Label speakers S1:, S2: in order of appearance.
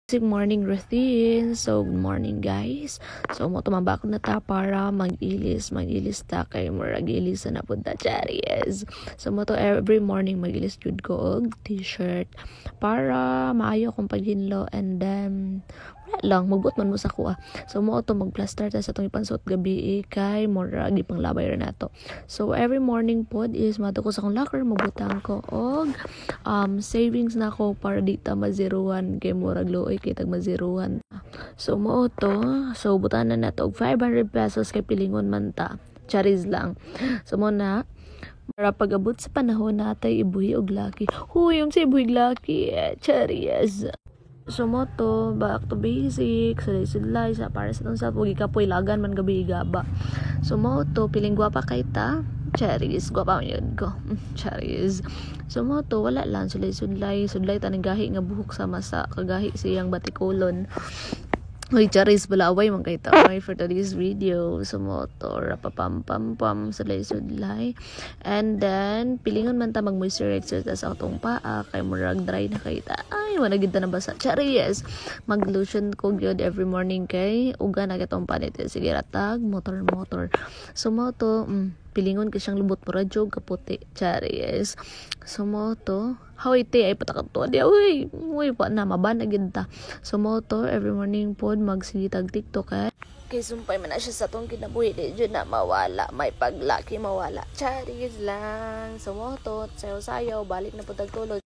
S1: Morning routine. So, good morning guys. So, mo tumambak na ta para mag-ilis ta kay murag-ilis na pud ta charies. So, mo to every morning mag-ilis jud ko og t-shirt para maayo kong paghinlo, and then wala lang magbut man mo sa kuha. So, mo to mag-plaster ta sa tong ipansot gabi kay murag gipang labay ra nato. So, every morning pod is mato ko sa akong locker, mabutang ko og savings na ko para di ta mazeroan kay murag luoy kay tag mazeroan. So mo to, so butanan na to og 500 pesos kay pilingon man ta. Charis lang. So mo na para pag-abot sa panahon natay ibuhi og laki. Huy, yung sa ibuhi laki, charis. So mo to, back to basic, sulay sa para sa itong sa pugi kapoy lagan man gabi gaba. So mo to, piling gwapa kay ta, charis, gwapa man yun ko, charis. So mo to, wala lang, sulay tanang gahi nga buhok sa masa, kagahi siyang batikulon. Uy, charis, bala away man kay ta for today's video. So mo to, rapapam-pam-pam, sulay. And then, pilingon man ta mag-moisturizer sa atong paa, kay murag dry na kay ta. Ay, managid ta na basa. Charis! Mag-lotion ko gyud every morning kay uga na kitong panit. Sige, ratag, motor. So mo to, pilingon ka siyang lubot mo radyo kaputi. Charis. So mo to, hawite ay patakato di uy pa na mabanagid ta. So mo to, every morning pod magsigitag TikTok kay sumpay man na siya sa tong kinabuhi di jud na mawala, may paglaki mawala. Charis lang. So mo to, sayaw balik na pud tagtulog.